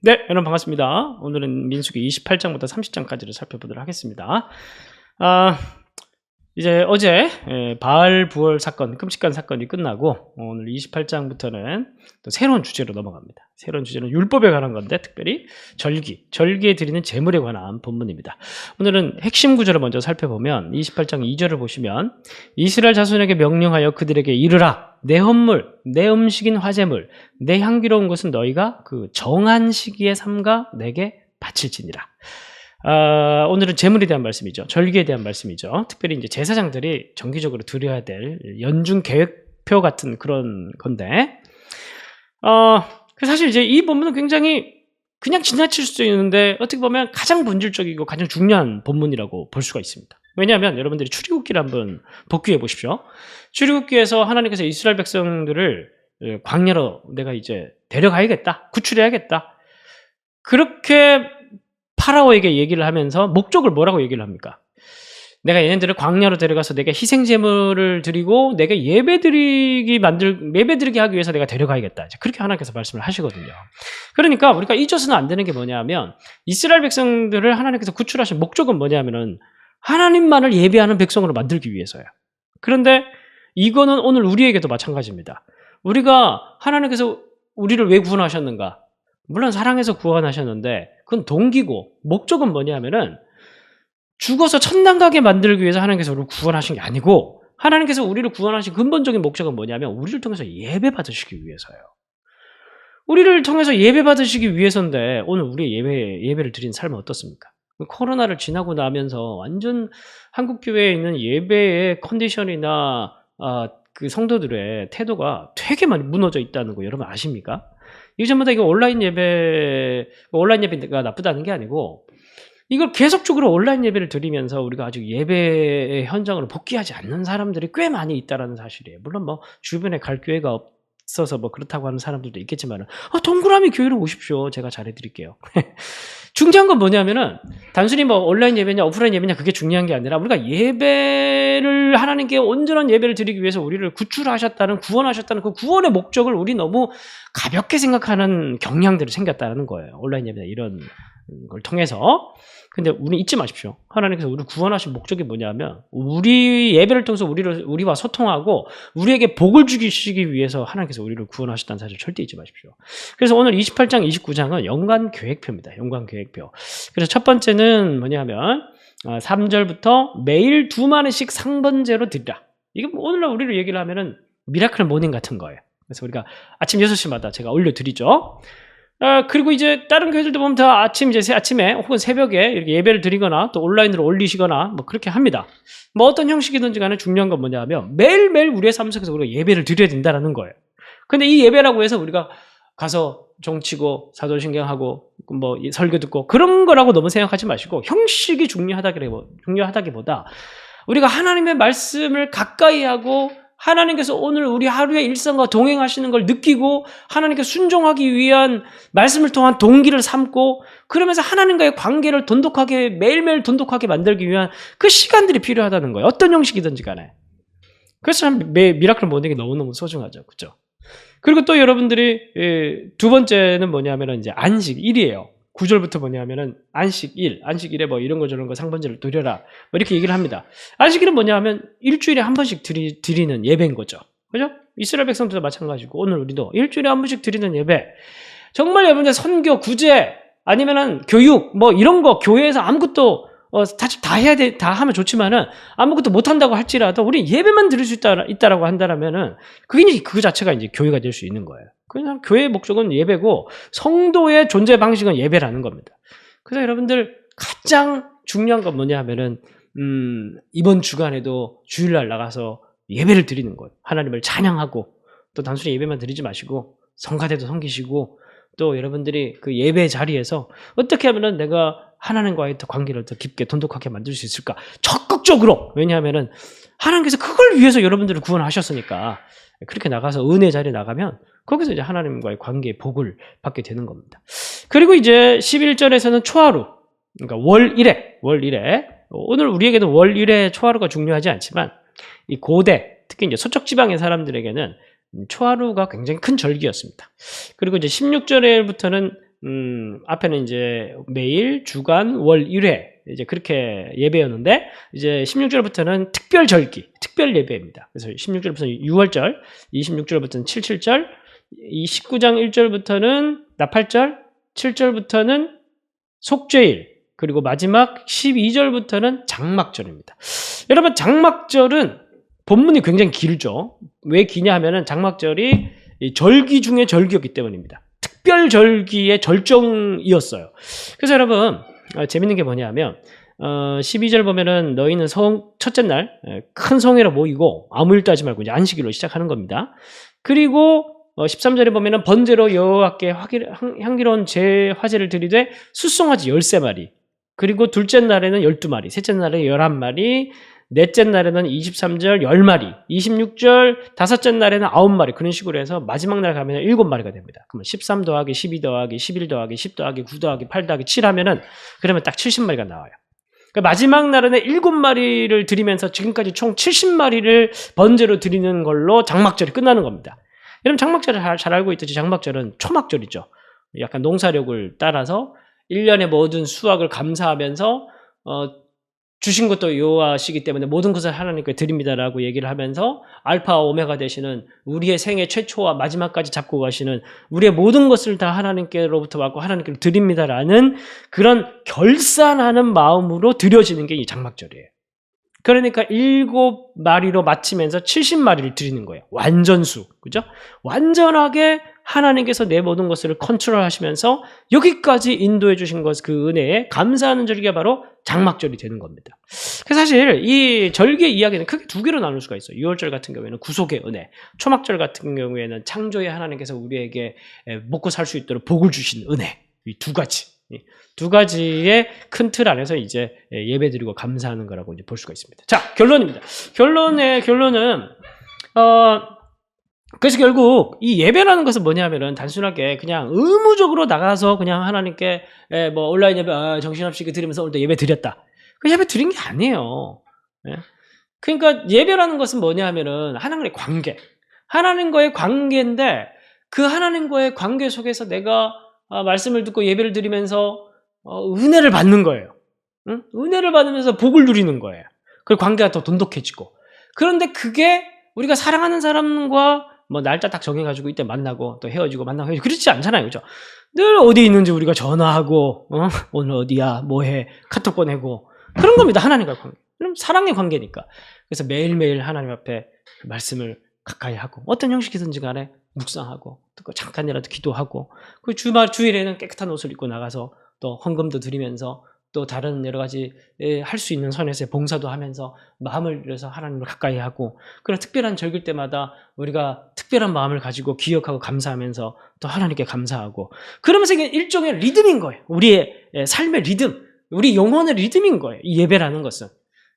네, 여러분 반갑습니다. 오늘은 민수기 28장부터 30장까지를 살펴보도록 하겠습니다. 이제 어제 바알 부월 사건, 끔찍한 사건이 끝나고 오늘 28장부터는 또 새로운 주제로 넘어갑니다. 새로운 주제는 율법에 관한 건데 특별히 절기에 드리는 제물에 관한 본문입니다. 오늘은 핵심 구절을 먼저 살펴보면 28장 2절을 보시면 이스라엘 자손에게 명령하여 그들에게 이르라 내 헌물, 내 음식인 화제물, 내 향기로운 것은 너희가 그 정한 시기에 삼가 내게 바칠지니라. 오늘은 제물에 대한 말씀이죠. 절기에 대한 말씀이죠. 특별히 이제 제사장들이 정기적으로 드려야 될 연중 계획표 같은 그런 건데, 사실 이제 이 본문은 굉장히 그냥 지나칠 수도 있는데 어떻게 보면 가장 본질적이고 가장 중요한 본문이라고 볼 수가 있습니다. 왜냐하면 여러분들이 출애굽기를 한번 복귀해 보십시오. 출애굽기에서 하나님께서 이스라엘 백성들을 광야로 내가 이제 데려가야겠다, 구출해야겠다. 그렇게 파라오에게 얘기를 하면서 목적을 뭐라고 얘기를 합니까? 내가 얘네들을 광야로 데려가서 내가 희생제물을 드리고 내가 예배드리게 하기 위해서 내가 데려가야겠다. 그렇게 하나님께서 말씀을 하시거든요. 그러니까 우리가 잊어서는 안 되는 게 뭐냐면 이스라엘 백성들을 하나님께서 구출하신 목적은 뭐냐면은 하나님만을 예배하는 백성으로 만들기 위해서요. 그런데 이거는 오늘 우리에게도 마찬가지입니다. 우리가 하나님께서 우리를 왜 구원하셨는가? 물론 사랑해서 구원하셨는데 그건 동기고 목적은 뭐냐면은 죽어서 천당 가게 만들기 위해서 하나님께서 우리를 구원하신 게 아니고 하나님께서 우리를 구원하신 근본적인 목적은 뭐냐면 우리를 통해서 예배 받으시기 위해서요. 우리를 통해서 예배 받으시기 위해서인데 오늘 우리 예배를 드리는 삶은 어떻습니까? 코로나를 지나고 나면서 완전 한국 교회에 있는 예배의 컨디션이나 그 성도들의 태도가 되게 많이 무너져 있다는 거 여러분 아십니까? 이전보다 이거 온라인 예배가 나쁘다는 게 아니고 이걸 계속적으로 온라인 예배를 드리면서 우리가 아직 예배의 현장으로 복귀하지 않는 사람들이 꽤 많이 있다는 사실이에요. 물론 뭐 주변에 갈 교회가 없어서 뭐 그렇다고 하는 사람들도 있겠지만 동그라미 교회로 오십시오. 제가 잘해드릴게요. 중요한 건 뭐냐면은 단순히 뭐 온라인 예배냐 오프라인 예배냐 그게 중요한 게 아니라 우리가 예배를 하나님께 온전한 예배를 드리기 위해서 우리를 구원하셨다는 그 구원의 목적을 우리 너무 가볍게 생각하는 경향들이 생겼다는 거예요. 온라인 예배나 이런 걸 통해서. 근데 우리 잊지 마십시오. 하나님께서 우리를 구원하신 목적이 뭐냐면 우리 예배를 통해서 우리와 소통하고 우리에게 복을 주시기 위해서 하나님께서 우리를 구원하셨다는 사실 절대 잊지 마십시오. 그래서 오늘 28장, 29장은 연간 계획표입니다. 연간 계획표. 그래서 첫 번째는 뭐냐면 3절부터 매일 2만원씩 상번제로 드리라. 이게 오늘날 우리로 얘기를 하면은 미라클 모닝 같은 거예요. 그래서 우리가 아침 6시마다 제가 올려드리죠. 그리고 이제 다른 교회들도 보면 다 아침에 혹은 새벽에 이렇게 예배를 드리거나 또 온라인으로 올리시거나 뭐 그렇게 합니다. 뭐 어떤 형식이든지 간에 중요한 건 뭐냐면 매일매일 우리의 삶 속에서 우리가 예배를 드려야 된다는 거예요. 근데 이 예배라고 해서 우리가 가서 종치고 사도신경하고 뭐 설교 듣고 그런 거라고 너무 생각하지 마시고 형식이 중요하다기보다 우리가 하나님의 말씀을 가까이 하고 하나님께서 오늘 우리 하루의 일상과 동행하시는 걸 느끼고 하나님께 순종하기 위한 말씀을 통한 동기를 삼고 그러면서 하나님과의 관계를 매일매일 돈독하게 만들기 위한 그 시간들이 필요하다는 거예요. 어떤 형식이든지 간에. 그래서 참 미라클 모닝이 너무너무 소중하죠. 그죠? 그리고 또 여러분들이 두 번째는 뭐냐면은 이제 안식일이에요. 9절부터 뭐냐면은 안식일에 뭐 이런 거 저런 거 상번제를 드려라. 뭐 이렇게 얘기를 합니다. 안식일은 뭐냐면 일주일에 한 번씩 드리는 예배인 거죠. 그죠? 이스라엘 백성들도 마찬가지고 오늘 우리도 일주일에 한 번씩 드리는 예배. 정말 여러분들 선교, 구제 아니면은 교육 뭐 이런 거 교회에서 아무것도 다 하면 좋지만은 아무것도 못 한다고 할지라도 우리 예배만 드릴 수 있다라고 한다면은 그 자체가 이제 교회가 될 수 있는 거예요. 그냥 교회의 목적은 예배고 성도의 존재 방식은 예배라는 겁니다. 그래서 여러분들 가장 중요한 건 뭐냐 하면은 이번 주간에도 주일날 나가서 예배를 드리는 거예요. 하나님을 찬양하고 또 단순히 예배만 드리지 마시고 성가대도 섬기시고 또 여러분들이 그 예배 자리에서 어떻게 하면은 내가 하나님과의 관계를 더 깊게 돈독하게 만들 수 있을까? 적극적으로. 왜냐하면은 하나님께서 그걸 위해서 여러분들을 구원하셨으니까 그렇게 나가서 은혜 자리에 나가면 거기서 이제 하나님과의 관계의 복을 받게 되는 겁니다. 그리고 이제 11절에서는 초하루, 그러니까 월 1회. 오늘 우리에게도 월 1회 초하루가 중요하지 않지만 이 고대, 특히 이제 서쪽 지방의 사람들에게는 초하루가 굉장히 큰 절기였습니다. 그리고 이제 16절부터는 앞에는 이제 매일, 주간, 월 1회 이제 그렇게 예배였는데 이제 16절부터는 특별절기, 특별 예배입니다. 그래서 16절부터는 6월절, 26절부터는 77절, 19장 1절부터는 나팔절, 7절부터는 속죄일, 그리고 마지막 12절부터는 장막절입니다. 여러분, 장막절은 본문이 굉장히 길죠. 왜 기냐 하면은 장막절이 절기 중에 절기였기 때문입니다. 특별절기의 절정이었어요. 그래서 여러분, 재밌는 게 뭐냐 하면 12절 보면은 너희는 첫째 날 큰 성회로 모이고 아무 일도 하지 말고 이제 안식일로 시작하는 겁니다. 그리고 13절에 보면은 번제로 여호와께 향기로운 화제를 드리되 숫송아지 13마리, 그리고 둘째 날에는 12마리, 셋째 날에 11마리, 넷째 날에는 23절 10마리, 26절 다섯째 날에는 9마리, 그런 식으로 해서 마지막 날 가면 7마리가 됩니다. 그러면 13 더하기 12 더하기 11 더하기 10 더하기 9 더하기 8 더하기 7 하면은 그러면 딱 70마리가 나와요. 그러니까 마지막 날에는 7마리를 드리면서 지금까지 총 70마리를 번제로 드리는 걸로 장막절이 끝나는 겁니다. 여러분, 장막절을 잘 알고 있듯이 장막절은 초막절이죠. 약간 농사력을 따라서 1년의 모든 수확을 감사하면서 주신 것도 여호와시기 때문에 모든 것을 하나님께 드립니다라고 얘기를 하면서 알파와 오메가 되시는 우리의 생애 최초와 마지막까지 잡고 가시는 우리의 모든 것을 다 하나님께로부터 받고 하나님께 드립니다라는 그런 결산하는 마음으로 드려지는 게 이 장막절이에요. 그러니까 7마리로 마치면서 70마리를 드리는 거예요. 완전수. 그죠? 완전하게 하나님께서 내 모든 것을 컨트롤 하시면서 여기까지 인도해 주신 것, 그 은혜에 감사하는 절기가 바로 장막절이 되는 겁니다. 그래서 사실 이 절기의 이야기는 크게 두 개로 나눌 수가 있어요. 6월절 같은 경우에는 구속의 은혜, 초막절 같은 경우에는 창조의 하나님께서 우리에게 먹고 살 수 있도록 복을 주신 은혜. 이 두 가지. 두 가지의 큰 틀 안에서 이제 예배드리고 감사하는 거라고 이제 볼 수가 있습니다. 자, 결론입니다. 결론은 그래서 결국 이 예배라는 것은 뭐냐면은 단순하게 그냥 의무적으로 나가서 그냥 하나님께 뭐 온라인 예배 정신없이 드리면서 오늘도 예배 드렸다. 그 예배 드린 게 아니에요. 그러니까 예배라는 것은 뭐냐면은 하나님과의 관계, 하나님과의 관계인데 그 하나님과의 관계 속에서 내가 말씀을 듣고 예배를 드리면서 은혜를 받는 거예요. 응? 은혜를 받으면서 복을 누리는 거예요. 그 관계가 더 돈독해지고. 그런데 그게 우리가 사랑하는 사람과 뭐 날짜 딱 정해가지고 이때 만나고 또 헤어지고 만나고 그렇지 않잖아요. 그죠? 늘 어디 있는지 우리가 전화하고 오늘 어디야 뭐해 카톡 보내고 그런 겁니다. 하나님과의 관계. 그럼 사랑의 관계니까. 그래서 매일매일 하나님 앞에 말씀을 가까이 하고 어떤 형식이든지 간에 묵상하고 또 잠깐이라도 기도하고 그 주일에는 깨끗한 옷을 입고 나가서 또 헌금도 드리면서 또 다른 여러 가지 할 수 있는 선에서의 봉사도 하면서 마음을 들여서 하나님을 가까이 하고 그런 특별한 절기 때마다 우리가 특별한 마음을 가지고 기억하고 감사하면서 또 하나님께 감사하고 그러면서 이게 일종의 리듬인 거예요. 우리의 삶의 리듬, 우리 영혼의 리듬인 거예요. 이 예배라는 것은.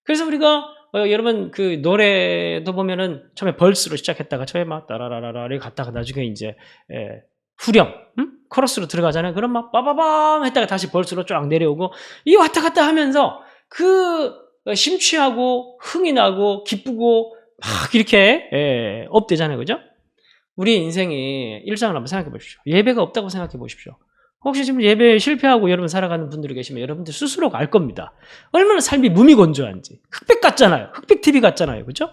그래서 우리가 여러분 그 노래도 보면은 처음에 벌스로 시작했다가 처음에 막 따라라라를 갔다가 나중에 이제 후렴, 코러스로 들어가잖아요. 그럼 막 빠바밤 했다가 다시 벌스로 쫙 내려오고 이 왔다 갔다 하면서 그 심취하고 흥이 나고 기쁘고 막 이렇게 업되잖아요. 그죠? 우리 인생이 일상을 한번 생각해 보십시오. 예배가 없다고 생각해 보십시오. 혹시 지금 예배에 실패하고 여러분 살아가는 분들이 계시면 여러분들 스스로가 알 겁니다. 얼마나 삶이 무미건조한지. 흑백 같잖아요. 흑백 TV 같잖아요. 그죠?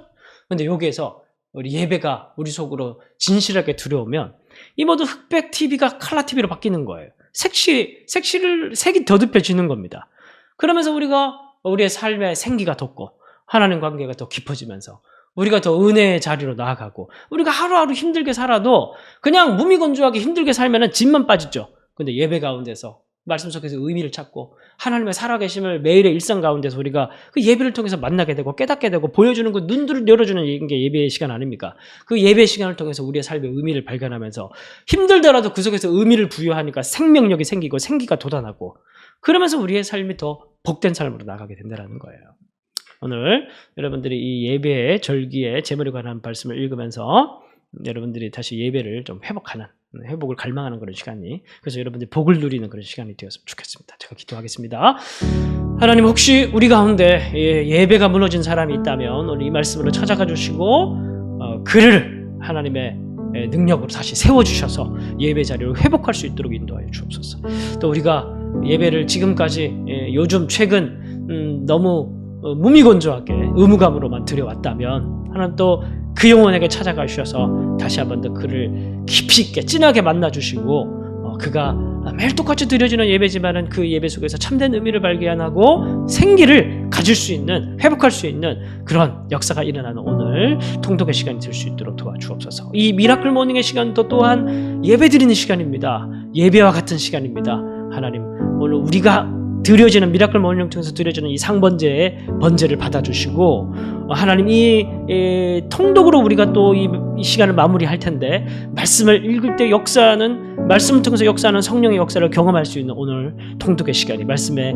근데 여기에서 우리 예배가 우리 속으로 진실하게 들어오면 이 모든 흑백 TV가 칼라 TV로 바뀌는 거예요. 색이 더듬혀지는 겁니다. 그러면서 우리가 우리의 삶의 생기가 돋고 하나님 관계가 더 깊어지면서 우리가 더 은혜의 자리로 나아가고 우리가 하루하루 힘들게 살아도 그냥 무미건조하게 힘들게 살면은 짐만 빠지죠. 근데 예배 가운데서 말씀 속에서 의미를 찾고 하나님의 살아계심을 매일의 일상 가운데서 우리가 그 예배를 통해서 만나게 되고 깨닫게 되고 보여주는 그 눈들을 열어주는 게 예배의 시간 아닙니까? 그 예배의 시간을 통해서 우리의 삶의 의미를 발견하면서 힘들더라도 그 속에서 의미를 부여하니까 생명력이 생기고 생기가 돋아나고 그러면서 우리의 삶이 더 복된 삶으로 나가게 된다는 거예요. 오늘 여러분들이 이 예배의 절기의 제물에 관한 말씀을 읽으면서 여러분들이 다시 예배를 좀 회복을 갈망하는 그런 시간이, 그래서 여러분들이 복을 누리는 그런 시간이 되었으면 좋겠습니다. 제가 기도하겠습니다. 하나님, 혹시 우리 가운데 예배가 무너진 사람이 있다면 오늘 이 말씀으로 찾아가 주시고 그를 하나님의 능력으로 다시 세워주셔서 예배 자리를 회복할 수 있도록 인도하여 주옵소서. 또 우리가 예배를 지금까지 요즘 최근 너무 무미건조하게 의무감으로만 드려왔다면 하나님 또 그 영혼에게 찾아가셔서 다시 한번 더 그를 깊이 있게 진하게 만나주시고 그가 매일 똑같이 드려지는 예배지만은 그 예배 속에서 참된 의미를 발견하고 생기를 가질 수 있는, 회복할 수 있는 그런 역사가 일어나는 오늘 통독의 시간이 될 수 있도록 도와주옵소서. 이 미라클 모닝의 시간도 또한 예배 드리는 시간입니다. 예배와 같은 시간입니다. 하나님, 오늘 우리가 드려지는 미라클 모닝을 통해서 드려지는 이 상번제의 번제를 받아주시고 하나님 이 통독으로 우리가 또 이 시간을 마무리할 텐데 말씀을 읽을 때 역사하는, 말씀을 통해서 역사하는 성령의 역사를 경험할 수 있는 오늘 통독의 시간이, 말씀의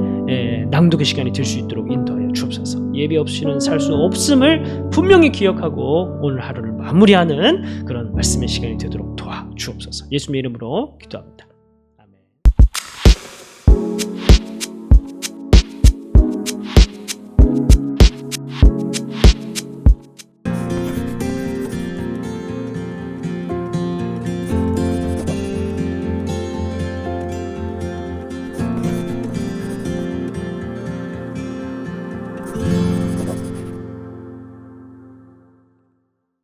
낭독의 시간이 될 수 있도록 인도하여 주옵소서. 예배 없이는 살 수 없음을 분명히 기억하고 오늘 하루를 마무리하는 그런 말씀의 시간이 되도록 도와주옵소서. 예수님의 이름으로 기도합니다.